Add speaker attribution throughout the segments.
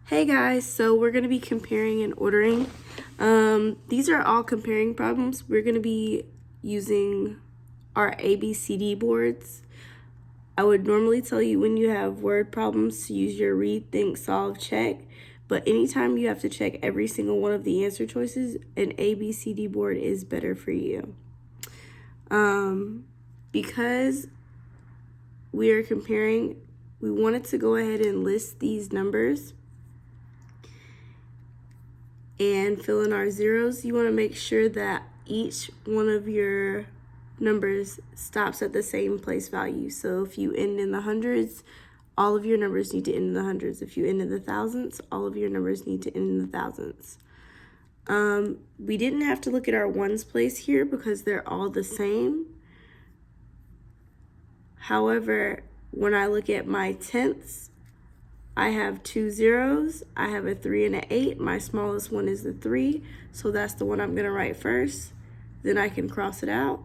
Speaker 1: Hey guys, so we're going to be comparing and ordering. These are all comparing problems. We're going to be using our ABCD boards. I would normally tell you when you have word problems to use your read, think, solve, check. But anytime you have to check every single one of the answer choices, an ABCD board is better for you. Because we are comparing, we wanted to go ahead and list these numbers and fill in our zeros. You want to make sure that each one of your numbers stops at the same place value. So if you end in the hundreds, all of your numbers need to end in the hundreds. If you end in the thousands, all of your numbers need to end in the thousands. We didn't have to look at our ones place here because they're all the same. However, when I look at my tenths, I have 2 zeros, I have a 3 and an 8. My smallest one is the 3, so that's the one I'm going to write first. Then I can cross it out.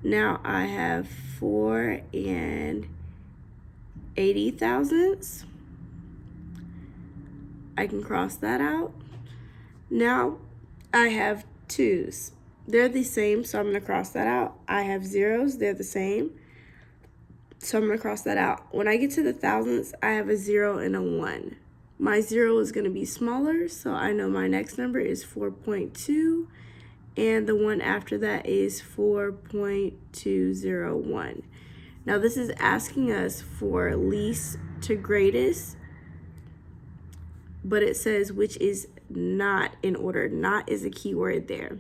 Speaker 1: Now I have 4 and 80 thousandths. I can cross that out. Now I have 2's. They're the same, so I'm going to cross that out. I have zeros, they're the same, so I'm going to cross that out. When I get to the thousandths, I have a 0 and a 1. My 0 is going to be smaller, so I know my next number is 4.2, and the one after that is 4.201. Now this is asking us for least to greatest, but it says which is not in order. Not is a key word there.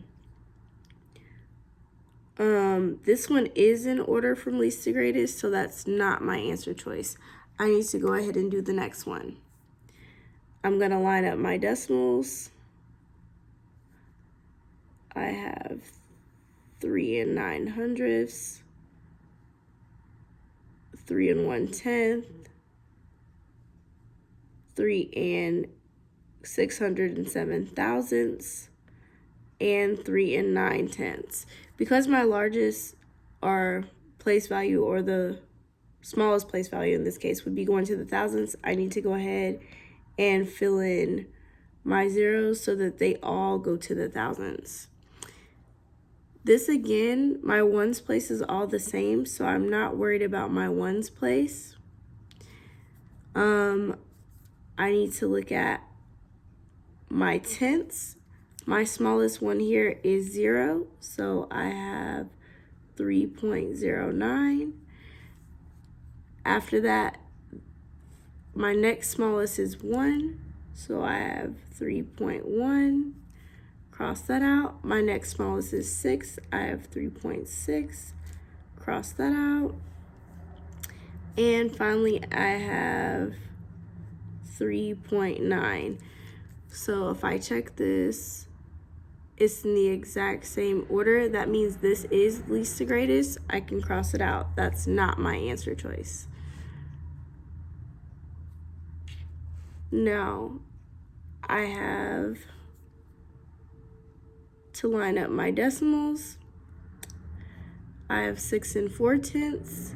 Speaker 1: This one is in order from least to greatest, so that's not my answer choice. I need to go ahead and do the next one. I'm going to line up my decimals. I have 3 and 9/100ths, 3 and 1/10, 3 and 607 thousandths, and 3 and 9/10. Because my largest are place value, or the smallest place value in this case would be going to the thousands, I need to go ahead and fill in my zeros so that they all go to the thousands. This again, my ones place is all the same, so I'm not worried about my ones place. I need to look at my tenths. My smallest one here is 0, so I have 3.09. After that, my next smallest is 1, so I have 3.1. Cross that out. My next smallest is 6. I have 3.6. Cross that out. And finally, I have 3.9. So if I check this, it's in the exact same order. That means this is least to greatest. I can cross it out. That's not my answer choice. Now, I have to line up my decimals. I have 6 and 4/10,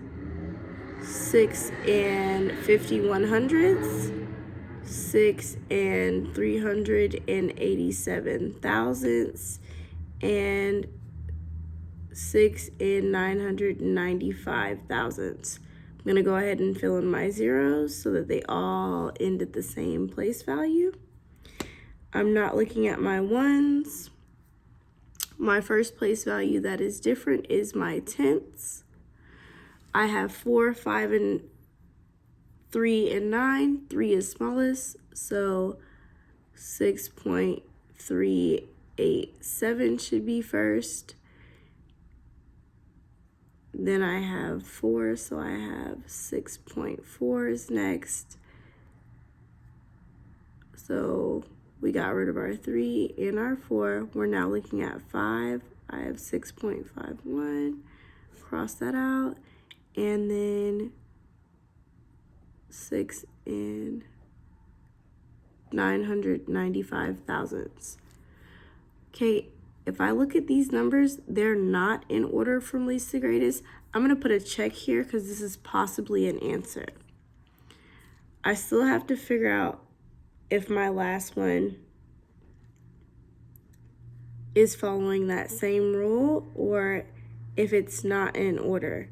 Speaker 1: 6 and 51/100ths, 6 and 387 thousandths, and 6 and 995 thousandths. I'm going to go ahead and fill in my zeros so that they all end at the same place value. I'm not looking at my ones. My first place value that is different is my tenths. I have 4, 5, and 3 and 9. 3 is smallest, so 6.387 should be first. Then I have 4, so I have 6.4 is next. So we got rid of our 3 and our 4. We're now looking at 5. I have 6.51. Cross that out. And then 6 and 995 thousandths. Okay, if I look at these numbers, they're not in order from least to greatest. I'm going to put a check here because this is possibly an answer. I still have to figure out if my last one is following that same rule or if it's not in order.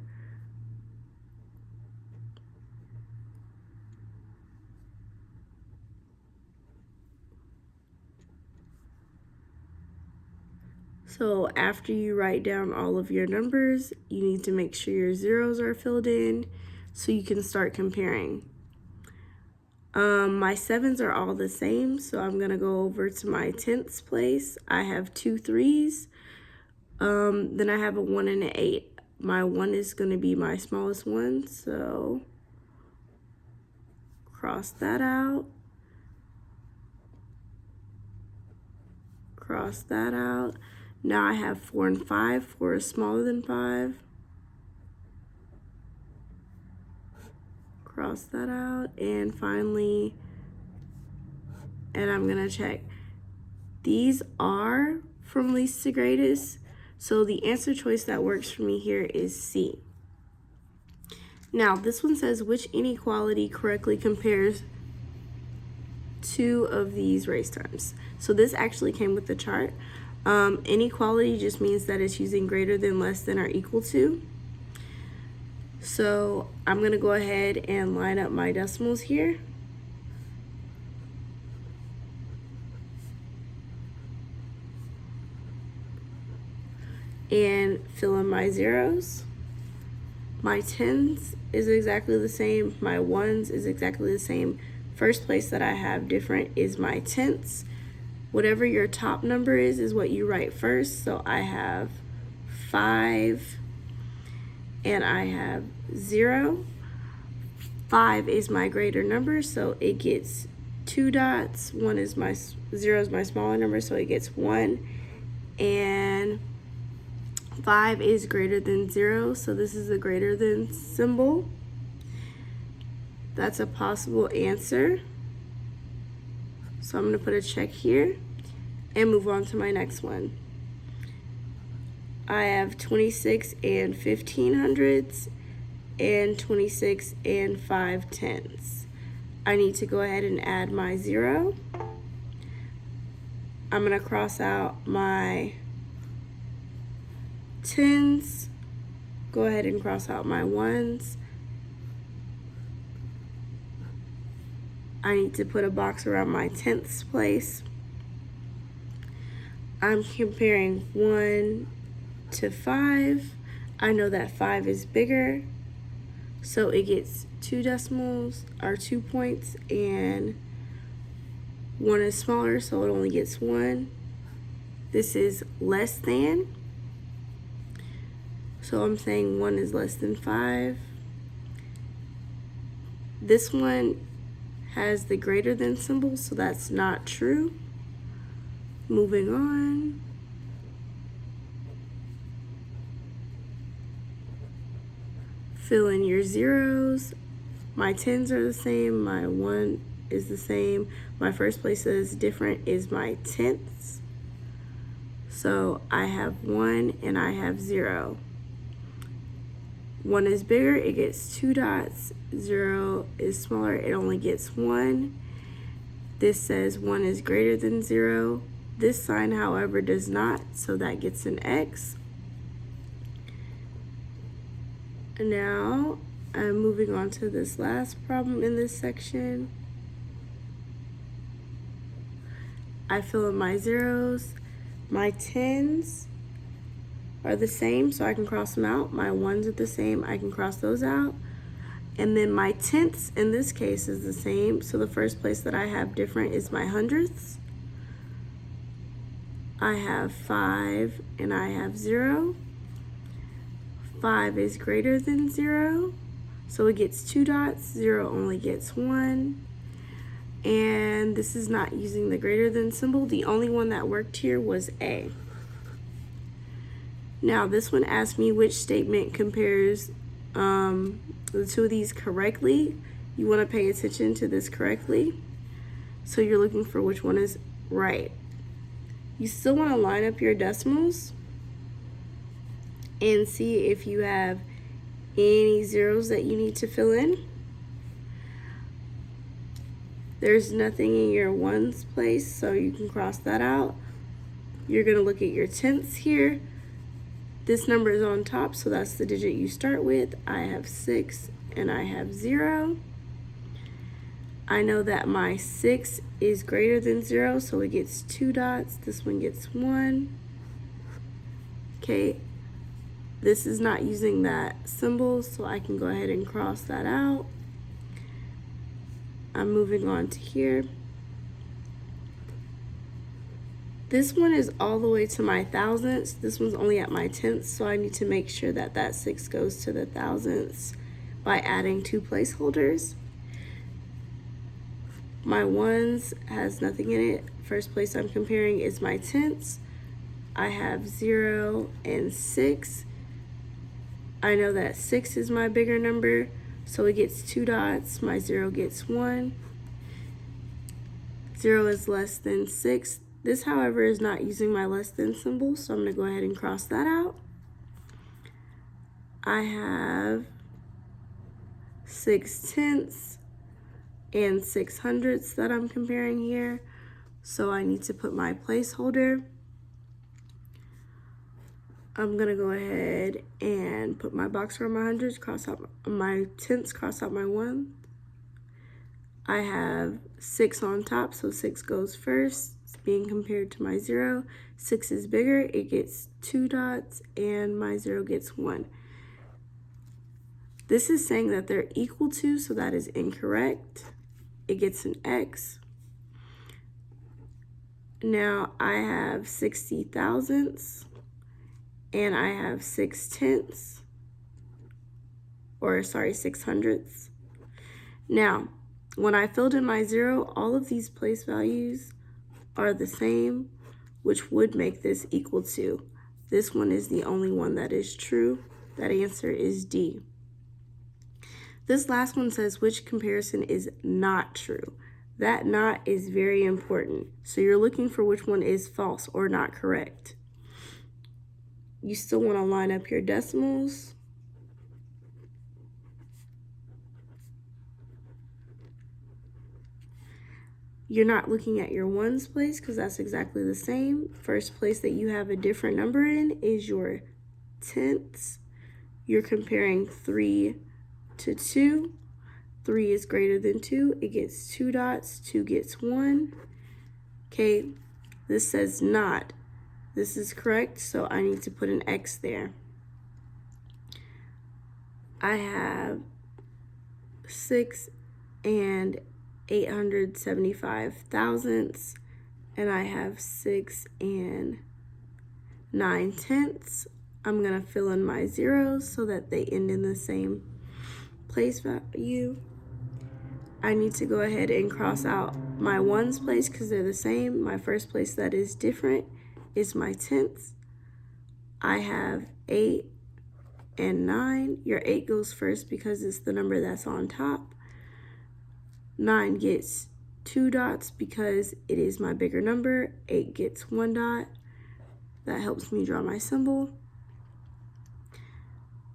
Speaker 1: So after you write down all of your numbers, you need to make sure your zeros are filled in so you can start comparing. My sevens are all the same, so I'm gonna go over to my tenths place. I have 2 3s. Then I have a 1 and an 8. My 1 is gonna be my smallest one, so cross that out. Cross that out. Now I have 4 and 5. 4 is smaller than 5. Cross that out. And finally, and I'm gonna check. These are from least to greatest. So the answer choice that works for me here is C. Now this one says which inequality correctly compares two of these race times. So this actually came with the chart. Inequality just means that it's using greater than, less than, or equal to. So I'm gonna go ahead and line up my decimals here. And fill in my zeros. My tens is exactly the same. My ones is exactly the same. First place that I have different is my tenths. Whatever your top number is what you write first. So I have 5 and I have 0. 5 is my greater number, so it gets 2 dots. 0 is my smaller number, so it gets 1. And 5 is greater than 0, so this is a greater than symbol. That's a possible answer. So I'm going to put a check here and move on to my next one. I have 26 and 1500ths and 26 and 5/10ths. I need to go ahead and add my 0. I'm going to cross out my tens, go ahead and cross out my ones. I need to put a box around my tenths place. I'm comparing 1 to 5. I know that 5 is bigger, so it gets 2 decimals or 2 points, and 1 is smaller, so it only gets 1. This is less than. So I'm saying 1 is less than 5. This one has the greater than symbol, so that's not true. Moving on. Fill in your zeros. My tens are the same. My 1 is the same. My first place that is different is my tenths. So I have 1 and I have 0. 1 is bigger, it gets 2 dots. 0 is smaller, it only gets 1. This says 1 is greater than 0. This sign, however, does not, so that gets an X. And now I'm moving on to this last problem in this section. I fill in my zeros. My tens are the same, so I can cross them out. My ones are the same, I can cross those out. And then my tenths in this case is the same, so the first place that I have different is my hundredths. I have 5 and I have 0. 5 is greater than 0, so it gets 2 dots. 0 only gets 1. And this is not using the greater than symbol. The only one that worked here was A. Now this one asks me which statement compares the two of these correctly. You want to pay attention to this correctly. So you're looking for which one is right. You still want to line up your decimals and see if you have any zeros that you need to fill in. There's nothing in your ones place, so you can cross that out. You're going to look at your tenths here. This number is on top, so that's the digit you start with. I have 6 and I have 0. I know that my 6 is greater than 0, so it gets 2 dots. This one gets 1. Okay, this is not using that symbol, so I can go ahead and cross that out. I'm moving on to here. This one is all the way to my thousandths. This one's only at my tenths, so I need to make sure that that 6 goes to the thousandths by adding 2 placeholders. My ones has nothing in it. First place I'm comparing is my tenths. I have 0 and 6. I know that 6 is my bigger number, so it gets 2 dots. My 0 gets 1. 0 is less than 6. This, however, is not using my less than symbol, so I'm going to go ahead and cross that out. I have 6 tenths and 6 hundredths that I'm comparing here, so I need to put my placeholder. I'm going to go ahead and put my box around my hundreds, cross out my tenths, cross out my 1. I have 6 on top, so 6 goes first. It's being compared to my 0. 6 is bigger, it gets 2 dots, and my 0 gets 1. This is saying that they're equal to, so that is incorrect. It gets an X. Now I have 60 thousandths, and I have 6 tenths, or sorry, 6 hundredths. Now, when I filled in my 0, all of these place values are the same, which would make this equal to. This one is the only one that is true. That answer is D. This last one says which comparison is not true. That not is very important. So you're looking for which one is false or not correct. You still want to line up your decimals. You're not looking at your ones place because that's exactly the same. First place that you have a different number in is your tenths. You're comparing 3 to 2. 3 is greater than 2. It gets 2 dots. 2 gets 1. Okay, this says not. This is correct, so I need to put an X there. I have 6 and 875 thousandths, and I have 6 and 9 tenths. I'm going to fill in my zeros so that they end in the same place value. I need to go ahead and cross out my ones place because they're the same. My first place that is different is my tenths. I have 8 and 9. Your 8 goes first because it's the number that's on top. 9 gets 2 dots because it is my bigger number. 8 gets 1 dot. That helps me draw my symbol.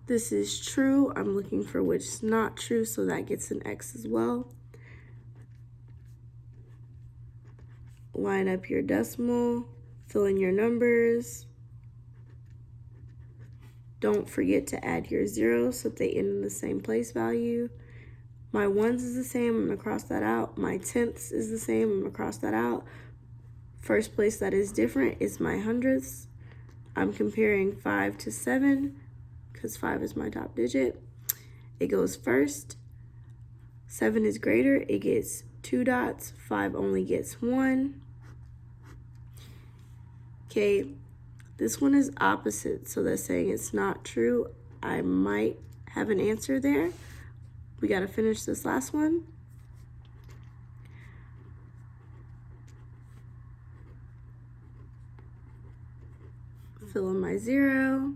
Speaker 1: This is true. I'm looking for which is not true, so that gets an X as well. Line up your decimal, fill in your numbers. Don't forget to add your zeros so that they end in the same place value. My ones is the same, I'm gonna cross that out. My tenths is the same, I'm gonna cross that out. First place that is different is my hundredths. I'm comparing 5 to 7 because 5 is my top digit. It goes first. 7 is greater, it gets 2 dots. 5 only gets 1. Okay, this one is opposite, so that's saying it's not true. I might have an answer there. We got to finish this last one. Fill in my 0.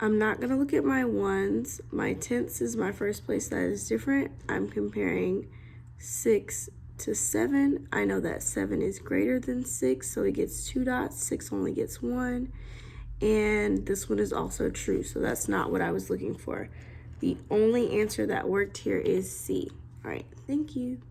Speaker 1: I'm not going to look at my ones. My tenths is my first place that is different. I'm comparing 6 to 7. I know that 7 is greater than 6, so it gets 2 dots. 6 only gets 1. And this one is also true, so that's not what I was looking for. The only answer that worked here is C. All right, thank you.